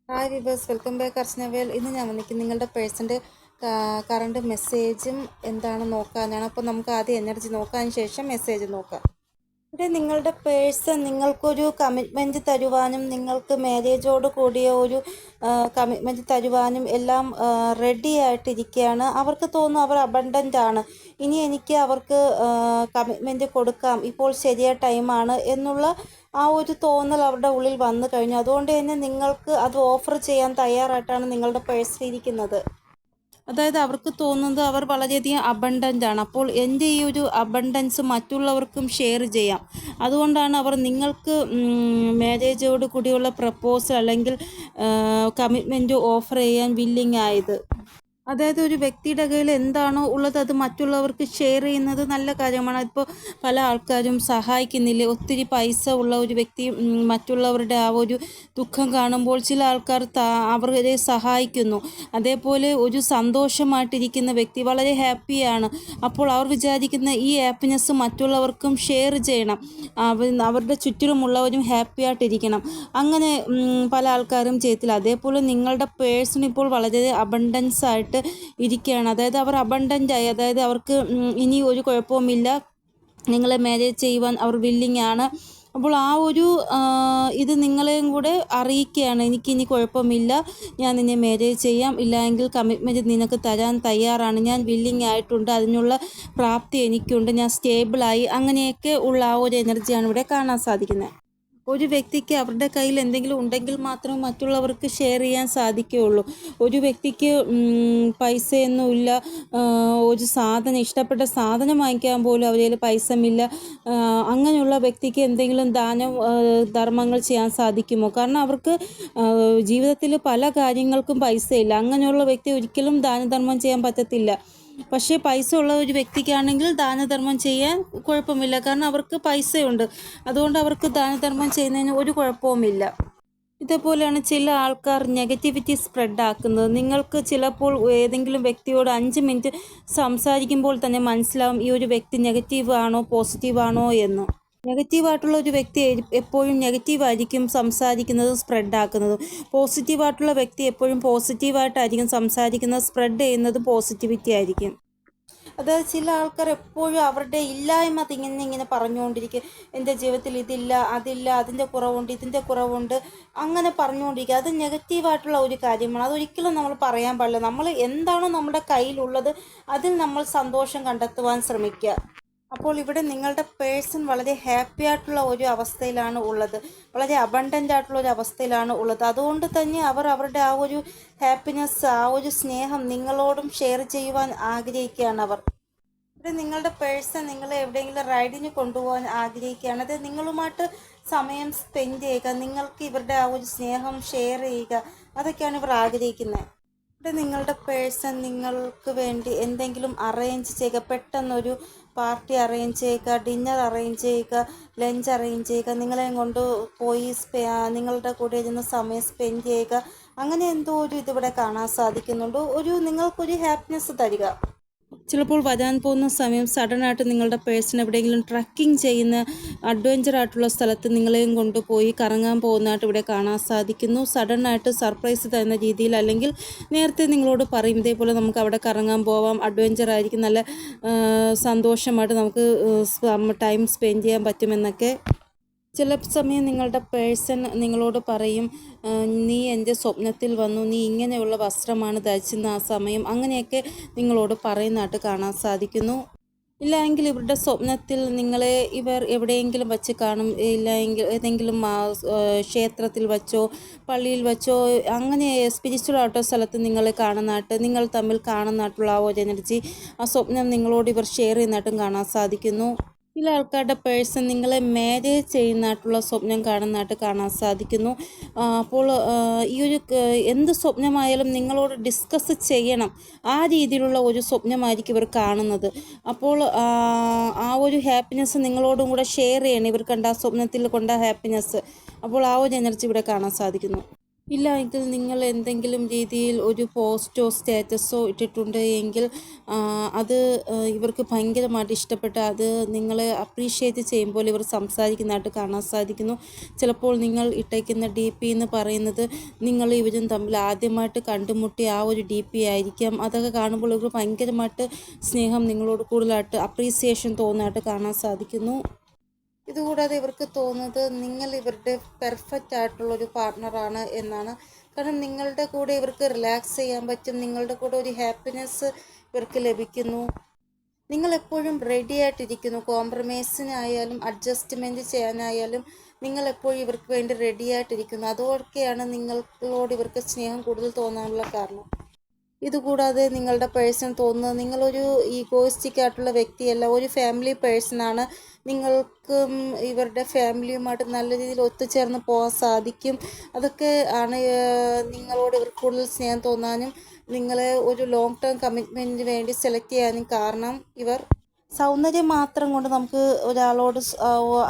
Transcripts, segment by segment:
Hi viewers, welcome back Archanavel. ഇന്ന് ഞാൻ വന്നിരിക്കുന്നത് നിങ്ങളുടെ പേഴ്സൻ്റെ കറണ്ട് മെസ്സേജും എന്താണെന്ന് നോക്കാനാണ്. അപ്പോൾ നമുക്ക് ആദ്യം എനർജി നോക്കാതിന് ശേഷം മെസ്സേജ് നോക്കാം. ഇവിടെ നിങ്ങളുടെ പേഴ്സൺ നിങ്ങൾക്കൊരു കമ്മിറ്റ്മെൻറ്റ് തരുവാനും നിങ്ങൾക്ക് മാരേജോട് കൂടിയ ഒരു കമ്മിറ്റ്മെൻറ്റ് തരുവാനും എല്ലാം റെഡി ആയിട്ടിരിക്കുകയാണ്. അവർക്ക് തോന്നുന്നു അവർ അബണ്ടൻ്റ് ആണ്, ഇനി എനിക്ക് അവർക്ക് കമ്മിറ്റ്മെൻറ്റ് കൊടുക്കാം, ഇപ്പോൾ ശരിയായ ടൈമാണ് എന്നുള്ള ആ ഒരു തോന്നൽ അവരുടെ ഉള്ളിൽ വന്നു കഴിഞ്ഞു. അതുകൊണ്ട് തന്നെ നിങ്ങൾക്ക് അത് ഓഫർ ചെയ്യാൻ തയ്യാറായിട്ടാണ് നിങ്ങളുടെ പേഴ്സൺ ഇരിക്കുന്നത്. അതായത് അവർക്ക് തോന്നുന്നത് അവർ വളരെയധികം അബണ്ടൻ്റ് ആണ്, അപ്പോൾ എൻ്റെ ഈ ഒരു അബണ്ടൻസ് മറ്റുള്ളവർക്കും ഷെയർ ചെയ്യാം. അതുകൊണ്ടാണ് അവർ നിങ്ങൾക്ക് മാരേജോട് കൂടിയുള്ള പ്രപ്പോസൽ അല്ലെങ്കിൽ കമ്മിറ്റ്മെൻറ്റ് ഓഫർ ചെയ്യാൻ വില്ലിങ് ആയത്. അതായത് ഒരു വ്യക്തിയുടെ കയ്യിൽ എന്താണോ ഉള്ളത് അത് മറ്റുള്ളവർക്ക് ഷെയർ ചെയ്യുന്നത് നല്ല കാര്യമാണ്. ഇപ്പോൾ പല ആൾക്കാരും സഹായിക്കുന്നില്ലേ, ഒത്തിരി പൈസ ഉള്ള ഒരു വ്യക്തി മറ്റുള്ളവരുടെ ആ ഒരു ദുഃഖം കാണുമ്പോൾ ചില ആൾക്കാർ അവരെ സഹായിക്കുന്നു. അതേപോലെ ഒരു സന്തോഷമായിട്ടിരിക്കുന്ന വ്യക്തി വളരെ ഹാപ്പിയാണ്, അപ്പോൾ അവർ വിചാരിക്കുന്ന ഈ ഹാപ്പിനെസ് മറ്റുള്ളവർക്കും ഷെയർ ചെയ്യണം, അവരുടെ ചുറ്റിലുമുള്ളവരും ഹാപ്പി ആയിട്ടിരിക്കണം. അങ്ങനെ പല ആൾക്കാരും ചെയ്യത്തില്ല. അതേപോലെ നിങ്ങളുടെ പേഴ്സൺ ഇപ്പോൾ വളരെ അബണ്ടൻസ് ആയിട്ട് ഇരിക്കുകയാണ്. അതായത് അവർ അബണ്ടൻ്റായി, അതായത് അവർക്ക് ഇനി ഒരു കുഴപ്പവുമില്ല, നിങ്ങളെ മാരേജ് ചെയ്യുവാൻ അവർ വില്ലിങ് ആണ്. അപ്പോൾ ആ ഒരു ഇത് നിങ്ങളെയും കൂടെ അറിയിക്കുകയാണ്, എനിക്കിനി കുഴപ്പമില്ല, ഞാൻ നിന്നെ മാരേജ് ചെയ്യാം, ഇല്ലെങ്കിൽ കമ്മിറ്റ്മെൻറ്റ് നിനക്ക് തരാൻ തയ്യാറാണ്, ഞാൻ വില്ലിങ് ആയിട്ടുണ്ട്, അതിനുള്ള പ്രാപ്തി എനിക്കുണ്ട്, ഞാൻ സ്റ്റേബിളായി, അങ്ങനെയൊക്കെ ഉള്ള ആ ഒരു എനർജിയാണ് ഇവിടെ കാണാൻ സാധിക്കുന്നത്. ഒരു വ്യക്തിക്ക് അവരുടെ കയ്യിൽ എന്തെങ്കിലും ഉണ്ടെങ്കിൽ മാത്രമേ മറ്റുള്ളവർക്ക് ഷെയർ ചെയ്യാൻ സാധിക്കുകയുള്ളൂ. ഒരു വ്യക്തിക്ക് പൈസയൊന്നുമില്ല, ഒരു സാധനം ഇഷ്ടപ്പെട്ട സാധനം വാങ്ങിക്കാൻ പോലും അവരുടെ പൈസമില്ല, അങ്ങനെയുള്ള വ്യക്തിക്ക് എന്തെങ്കിലും ധർമ്മങ്ങൾ ചെയ്യാൻ സാധിക്കുമോ? കാരണം അവർക്ക് ജീവിതത്തിൽ പല കാര്യങ്ങൾക്കും പൈസയില്ല. അങ്ങനെയുള്ള വ്യക്തി ഒരിക്കലും ദാനധർമ്മം ചെയ്യാൻ പറ്റത്തില്ല. പക്ഷേ പൈസ ഉള്ള ഒരു വ്യക്തിക്കാണെങ്കിൽ ദാനധർമ്മം ചെയ്യാൻ കുഴപ്പമില്ല, കാരണം അവർക്ക് പൈസയുണ്ട്, അതുകൊണ്ട് അവർക്ക് ദാനധർമ്മം ചെയ്യുന്നതിന് ഒരു കുഴപ്പവുമില്ല. ഇതേപോലെയാണ് ചില ആൾക്കാർ നെഗറ്റിവിറ്റി സ്പ്രെഡ് ആക്കുന്നത്. നിങ്ങൾക്ക് ചിലപ്പോൾ ഏതെങ്കിലും വ്യക്തിയോട് 5 മിനിറ്റ് സംസാരിക്കുമ്പോൾ തന്നെ മനസ്സിലാവും ഈ ഒരു വ്യക്തി നെഗറ്റീവ് ആണോ പോസിറ്റീവ് ആണോ എന്ന്. നെഗറ്റീവായിട്ടുള്ള ഒരു വ്യക്തി എപ്പോഴും നെഗറ്റീവായിരിക്കും സംസാരിക്കുന്നതും സ്പ്രെഡ് ആക്കുന്നതും. പോസിറ്റീവായിട്ടുള്ള വ്യക്തി എപ്പോഴും പോസിറ്റീവായിട്ടായിരിക്കും സംസാരിക്കുന്നത്, സ്പ്രെഡ് ചെയ്യുന്നതും പോസിറ്റിവിറ്റി ആയിരിക്കും. അതായത് ചില ആൾക്കാർ എപ്പോഴും അവരുടെ ഇല്ലായ്മ ഇങ്ങനെ പറഞ്ഞുകൊണ്ടിരിക്കും, എൻ്റെ ജീവിതത്തിൽ ഇതില്ല, അതില്ല, അതിൻ്റെ കുറവുണ്ട്, ഇതിൻ്റെ കുറവുണ്ട്, അങ്ങനെ പറഞ്ഞുകൊണ്ടിരിക്കുക. അത് നെഗറ്റീവായിട്ടുള്ള ഒരു കാര്യമാണ്. അതൊരിക്കലും നമ്മൾ പറയാൻ പാടില്ല. നമ്മൾ എന്താണോ നമ്മുടെ കയ്യിലുള്ളത് അതിൽ നമ്മൾ സന്തോഷം കണ്ടെത്തുവാൻ ശ്രമിക്കുക. അപ്പോൾ ഇവിടെ നിങ്ങളുടെ പേഴ്സൺ വളരെ ഹാപ്പി ആയിട്ടുള്ള ഒരു അവസ്ഥയിലാണ് ഉള്ളത്, വളരെ അബണ്ടൻ്റ് ആയിട്ടുള്ള ഒരു അവസ്ഥയിലാണ് ഉള്ളത്. അതുകൊണ്ട് തന്നെ അവർ അവരുടെ ആ ഒരു ഹാപ്പിനെസ്, ആ ഒരു സ്നേഹം നിങ്ങളോടും ഷെയർ ചെയ്യുവാൻ ആഗ്രഹിക്കുകയാണ്. ഇവിടെ നിങ്ങളുടെ പേഴ്സൺ നിങ്ങളെ എവിടെയെങ്കിലും റൈഡിന് കൊണ്ടുപോകാൻ ആഗ്രഹിക്കുകയാണ്. അത് നിങ്ങളുമായിട്ട് സമയം സ്പെൻഡ് ചെയ്യുക, നിങ്ങൾക്ക് ഇവരുടെ ആ ഒരു സ്നേഹം ഷെയർ ചെയ്യുക, അതൊക്കെയാണ് ഇവർ ആഗ്രഹിക്കുന്നത്. ഇവിടെ നിങ്ങളുടെ പേഴ്സൺ നിങ്ങൾക്ക് വേണ്ടി എന്തെങ്കിലും അറേഞ്ച് ചെയ്യുക, പെട്ടെന്നൊരു പാർട്ടി അറേഞ്ച് ചെയ്യുക, ഡിന്നർ അറേഞ്ച് ചെയ്യുക, ലഞ്ച് അറേഞ്ച് ചെയ്യുക, നിങ്ങളെ കൊണ്ട് പോയി നിങ്ങളുടെ കൂടെ ഇരുന്ന് സമയം സ്പെൻഡ് ചെയ്യുക, അങ്ങനെ എന്തോ ഒരു ഇതിവിടെ കാണാൻ സാധിക്കുന്നുണ്ട്. നിങ്ങൾക്കൊരു ഹാപ്പിനെസ് തരിക. ചിലപ്പോൾ വരാൻ പോകുന്ന സമയം സഡനായിട്ട് നിങ്ങളുടെ പേഴ്സൺ എവിടെയെങ്കിലും ട്രക്കിംഗ് ചെയ്യുന്ന അഡ്വഞ്ചർ ആയിട്ടുള്ള സ്ഥലത്ത് നിങ്ങളെയും കൊണ്ടുപോയി കറങ്ങാൻ പോകുന്നതായിട്ട് ഇവിടെ കാണാൻ സാധിക്കുന്നു. സഡനായിട്ട് സർപ്രൈസ് തരുന്ന രീതിയിൽ, അല്ലെങ്കിൽ നേരത്തെ നിങ്ങളോട് പറയും ഇതേപോലെ നമുക്ക് അവിടെ കറങ്ങാൻ പോവാം, അഡ്വഞ്ചർ ആയിരിക്കും, നല്ല സന്തോഷമായിട്ട് നമുക്ക് ടൈം സ്പെൻഡ് ചെയ്യാൻ പറ്റുമെന്നൊക്കെ. ചില സമയം നിങ്ങളുടെ പേഴ്സൺ നിങ്ങളോട് പറയും, നീ എൻ്റെ സ്വപ്നത്തിൽ വന്നു, നീ ഇങ്ങനെയുള്ള വസ്ത്രമാണ് ധരിച്ചിരുന്ന ആ സമയം, അങ്ങനെയൊക്കെ നിങ്ങളോട് പറയുന്നതായിട്ട് കാണാൻ സാധിക്കുന്നു. ഇല്ലെങ്കിൽ ഇവരുടെ സ്വപ്നത്തിൽ നിങ്ങളെ ഇവർ എവിടെയെങ്കിലും വച്ച് കാണും, ഇല്ലെങ്കിൽ ഏതെങ്കിലും ക്ഷേത്രത്തിൽ വച്ചോ പള്ളിയിൽ വച്ചോ, അങ്ങനെ സ്പിരിച്വൽ ആയിട്ടോ സ്ഥലത്ത് നിങ്ങളെ കാണുന്നതായിട്ട്, നിങ്ങൾ തമ്മിൽ കാണുന്നതായിട്ടുള്ള ആ ഒരു എനർജി, ആ സ്വപ്നം നിങ്ങളോട് ഇവർ ഷെയർ ചെയ്യുന്നതായിട്ടും കാണാൻ സാധിക്കുന്നു. ചില ആൾക്കാരുടെ പേഴ്സൺ നിങ്ങളെ മാരേജ് ചെയ്യുന്നതായിട്ടുള്ള സ്വപ്നം കാണുന്നതായിട്ട് കാണാൻ സാധിക്കുന്നു. അപ്പോൾ ഈ ഒരു എന്ത് സ്വപ്നമായാലും നിങ്ങളോട് ഡിസ്കസ് ചെയ്യണം, ആ രീതിയിലുള്ള ഒരു സ്വപ്നമായിരിക്കും ഇവർ കാണുന്നത്. അപ്പോൾ ആ ഒരു ഹാപ്പിനെസ് നിങ്ങളോടും കൂടെ ഷെയർ ചെയ്യണം, ഇവർ കണ്ട ആ സ്വപ്നത്തിൽ കൊണ്ട ഹാപ്പിനെസ്. അപ്പോൾ ആ ഒരു എനർജി ഇവിടെ കാണാൻ സാധിക്കുന്നു. ഇല്ല എങ്കിൽ നിങ്ങൾ എന്തെങ്കിലും രീതിയിൽ ഒരു പോസ്റ്റോ സ്റ്റാറ്റസോ ഇട്ടിട്ടുണ്ട് എങ്കിൽ അത് ഇവർക്ക് ഭയങ്കരമായിട്ട് ഇഷ്ടപ്പെട്ട അത് നിങ്ങളെ അപ്രീഷിയേറ്റ് ചെയ്യുമ്പോൾ ഇവർ സംസാരിക്കുന്നതായിട്ട് കാണാൻ സാധിക്കുന്നു. ചിലപ്പോൾ നിങ്ങൾ ഇട്ടേക്കുന്ന DP എന്ന് പറയുന്നത് നിങ്ങൾ ഇവരും തമ്മിൽ ആദ്യമായിട്ട് കണ്ടുമുട്ടിയ ആ ഒരു DP ആയിരിക്കാം. അതൊക്കെ കാണുമ്പോൾ ഇവർ ഭയങ്കരമായിട്ട് സ്നേഹം നിങ്ങളോട് കൂടുതലായിട്ട് അപ്രീസിയേഷൻ തോന്നാനായിട്ട് കാണാൻ സാധിക്കുന്നു. ഇതുകൂടാതെ ഇവർക്ക് തോന്നുന്നത് നിങ്ങൾ ഇവരുടെ പെർഫെക്റ്റ് ആയിട്ടുള്ളൊരു പാർട്ട്ണറാണ് എന്നാണ്. കാരണം നിങ്ങളുടെ കൂടെ ഇവർക്ക് റിലാക്സ് ചെയ്യാൻ പറ്റും, നിങ്ങളുടെ കൂടെ ഒരു ഹാപ്പിനെസ് ഇവർക്ക് ലഭിക്കുന്നു. നിങ്ങളെപ്പോഴും റെഡി ആയിട്ടിരിക്കുന്നു, കോംപ്രമൈസിനായാലും അഡ്ജസ്റ്റ്മെൻറ്റ് ചെയ്യാനായാലും നിങ്ങളെപ്പോഴും ഇവർക്ക് വേണ്ടി റെഡി ആയിട്ടിരിക്കുന്നു. അതൊക്കെയാണ് നിങ്ങളോട് ഇവർക്ക് സ്നേഹം കൂടുതൽ തോന്നാനുള്ള കാരണം. ഇതുകൂടാതെ നിങ്ങളുടെ പേഴ്സൺ തോന്നുന്നത് നിങ്ങളൊരു ഈഗോയിസ്റ്റിക് ആയിട്ടുള്ള വ്യക്തിയല്ല, ഒരു ഫാമിലി പേഴ്സണാണ്. നിങ്ങൾക്കും ഇവരുടെ ഫാമിലിയുമായിട്ട് നല്ല രീതിയിൽ ഒത്തുചേർന്ന് പോകാൻ സാധിക്കും. അതൊക്കെ ആണ് നിങ്ങളോട് ഇവർക്ക് കൂടുതൽ സ്നേഹം തോന്നാനും നിങ്ങളെ ഒരു ലോങ് ടേം കമ്മിറ്റ്മെൻറ്റിന് വേണ്ടി സെലക്ട് ചെയ്യാനും കാരണം. ഇവർ സൗന്ദര്യം മാത്രം കൊണ്ട് നമുക്ക് ഒരാളോട്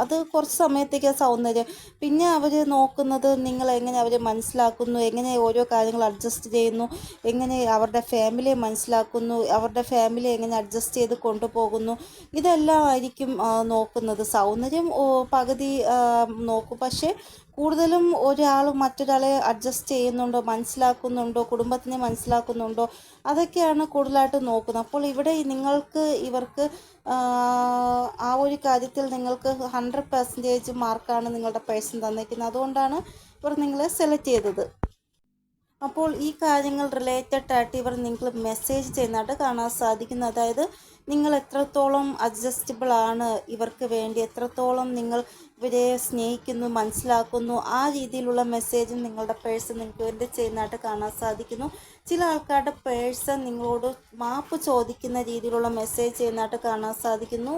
അത് കുറച്ച് സമയത്തേക്ക് സൗന്ദര്യം, പിന്നെ അവർ നോക്കുന്നത് നിങ്ങൾ എങ്ങനെ അവരെ മനസ്സിലാക്കുന്നു, എങ്ങനെ ഓരോ കാര്യങ്ങൾ അഡ്ജസ്റ്റ് ചെയ്യുന്നു, എങ്ങനെ അവരുടെ ഫാമിലിയെ മനസ്സിലാക്കുന്നു, അവരുടെ ഫാമിലി എങ്ങനെ അഡ്ജസ്റ്റ് ചെയ്ത് കൊണ്ടുപോകുന്നു, ഇതെല്ലാം ആയിരിക്കും നോക്കുന്നത്. സൗന്ദര്യം പകുതി നോക്കും, പക്ഷേ കൂടുതലും ഒരാൾ മറ്റൊരാളെ അഡ്ജസ്റ്റ് ചെയ്യുന്നുണ്ടോ, മനസ്സിലാക്കുന്നുണ്ടോ, കുടുംബത്തിനെ മനസ്സിലാക്കുന്നുണ്ടോ, അതൊക്കെയാണ് കൂടുതലായിട്ട് നോക്കുന്നത്. അപ്പോൾ ഇവിടെ ഇവർക്ക് ആ ഒരു കാര്യത്തിൽ നിങ്ങൾക്ക് 100% മാർക്കാണ് നിങ്ങളുടെ പേഴ്സൺ തന്നിരിക്കുന്നത്. അതുകൊണ്ടാണ് ഇവർ നിങ്ങളെ സെലക്ട് ചെയ്തത്. അപ്പോൾ ഈ കാര്യങ്ങൾ റിലേറ്റഡ് ആയിട്ട് ഇവർ നിങ്ങൾ മെസ്സേജ് ചെയ്യുന്നതായിട്ട് കാണാൻ സാധിക്കുന്നു. അതായത് നിങ്ങൾ എത്രത്തോളം അഡ്ജസ്റ്റബിൾ ആണ് ഇവർക്ക് വേണ്ടി, എത്രത്തോളം നിങ്ങൾ ഇവരെ സ്നേഹിക്കുന്നു, മനസ്സിലാക്കുന്നു, ആ രീതിയിലുള്ള മെസ്സേജും നിങ്ങളുടെ പേഴ്സൺ നിങ്ങൾക്ക് വേണ്ടി ചെയ്യുന്നതായിട്ട് കാണാൻ സാധിക്കുന്നു. ചില ആൾക്കാരുടെ പേഴ്സൺ നിങ്ങളോട് മാപ്പ് ചോദിക്കുന്ന രീതിയിലുള്ള മെസ്സേജ് ചെയ്യുന്നതായിട്ട് കാണാൻ സാധിക്കുന്നു.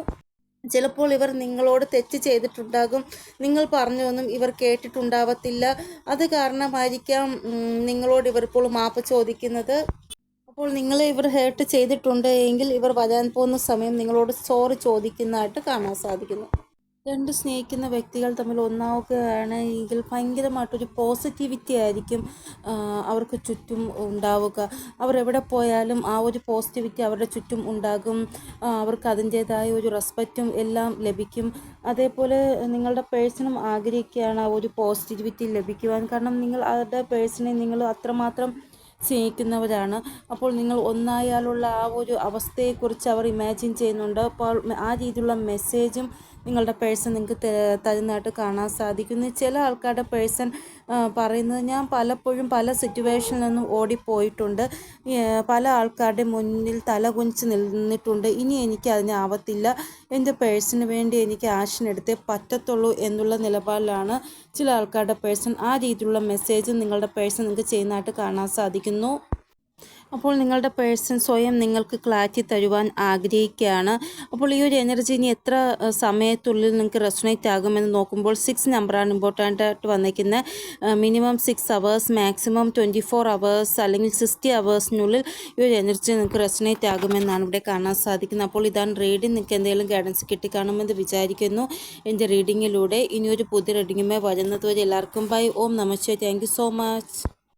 ചിലപ്പോൾ ഇവർ നിങ്ങളോട് തെറ്റ് ചെയ്തിട്ടുണ്ടാകും, നിങ്ങൾ പറഞ്ഞൊന്നും ഇവർ കേട്ടിട്ടുണ്ടാവത്തില്ല. അത് കാരണമായിരിക്കാം നിങ്ങളോട് ഇവർ ഇപ്പോൾ മാപ്പ് ചോദിക്കുന്നത്. അപ്പോൾ നിങ്ങളെ ഇവർ ഹേർട്ട് ചെയ്തിട്ടുണ്ട് എങ്കിൽ ഇവർ വരാൻ പോകുന്ന സമയം നിങ്ങളോട് സോറി ചോദിക്കുന്നതായിട്ട് കാണാൻ സാധിക്കുന്നു. രണ്ട് സ്നേഹിക്കുന്ന വ്യക്തികൾ തമ്മിൽ ഒന്നാവുകയാണ് എങ്കിൽ ഭയങ്കരമായിട്ടൊരു പോസിറ്റിവിറ്റി ആയിരിക്കും അവർക്ക് ചുറ്റും ഉണ്ടാവുക. അവർ എവിടെ പോയാലും ആ ഒരു പോസിറ്റിവിറ്റി അവരുടെ ചുറ്റും ഉണ്ടാകും. അവർക്ക് അതിൻ്റേതായ ഒരു റെസ്പെക്റ്റും എല്ലാം ലഭിക്കും. അതേപോലെ നിങ്ങളുടെ പേഴ്സണും ആഗ്രഹിക്കുകയാണ് ആ ഒരു പോസിറ്റിവിറ്റി ലഭിക്കുവാൻ. കാരണം നിങ്ങൾ അവരുടെ പേഴ്സണെ നിങ്ങൾ അത്രമാത്രം സ്നേഹിക്കുന്നവരാണ്. അപ്പോൾ നിങ്ങൾ ഒന്നായാലുള്ള ആ ഒരു അവസ്ഥയെക്കുറിച്ച് അവർ ഇമാജിൻ ചെയ്യുന്നുണ്ട്. അപ്പോൾ ആ രീതിയിലുള്ള മെസ്സേജും നിങ്ങളുടെ പേഴ്സൺ നിങ്ങൾക്ക് തരുന്നതായിട്ട് കാണാൻ സാധിക്കുന്നു. ചില ആൾക്കാരുടെ പേഴ്സൺ പറയുന്നത് ഞാൻ പലപ്പോഴും പല സിറ്റുവേഷനിൽ നിന്നും ഓടിപ്പോയിട്ടുണ്ട്, പല ആൾക്കാരുടെ മുന്നിൽ തല കുനിച്ച് നിന്നിട്ടുണ്ട്, ഇനി എനിക്ക് അതിനാവത്തില്ല, എൻ്റെ പേഴ്സണിന് വേണ്ടി എനിക്ക് ആക്ഷൻ എടുത്തേ പറ്റത്തുള്ളൂ എന്നുള്ള നിലപാടിലാണ് ചില ആൾക്കാരുടെ പേഴ്സൺ. ആ രീതിയിലുള്ള മെസ്സേജ് നിങ്ങളുടെ പേഴ്സൺ നിങ്ങൾക്ക് ചെയ്യുന്നതായിട്ട് കാണാൻ സാധിക്കുന്നു. അപ്പോൾ നിങ്ങളുടെ പേഴ്സൺ സ്വയം നിങ്ങൾക്ക് ക്ലാരിറ്റി തരുവാൻ ആഗ്രഹിക്കുകയാണ്. അപ്പോൾ ഈ ഒരു എനർജി ഇനി എത്ര സമയത്തുള്ളിൽ നിങ്ങൾക്ക് റെസൊണേറ്റ് ആകുമെന്ന് നോക്കുമ്പോൾ 6 നമ്പറാണ് ഇമ്പോർട്ടൻ്റ് ആയിട്ട് വന്നിരിക്കുന്നത്. മിനിമം 6 അവേഴ്സ്, മാക്സിമം 24 അവേഴ്സ് അല്ലെങ്കിൽ 60 അവേഴ്സിനുള്ളിൽ ഈ ഒരു എനർജി നിങ്ങൾക്ക് റെസൊണേറ്റ് ആകുമെന്നാണ് ഇവിടെ കാണാൻ സാധിക്കുന്നത്. അപ്പോൾ ഇതാണ് റീഡിങ്. നിങ്ങൾക്ക് എന്തെങ്കിലും ഗൈഡൻസ് കിട്ടിക്കാണുമെന്ന് വിചാരിക്കുന്നു എൻ്റെ റീഡിങ്ങിലൂടെ. ഇനിയൊരു പുതിയ റീഡിങ്ങുമേ വരുന്നത് വരെ എല്ലാവർക്കും ബൈ. ഓം നമഃ ശിവായ. Thank you so much.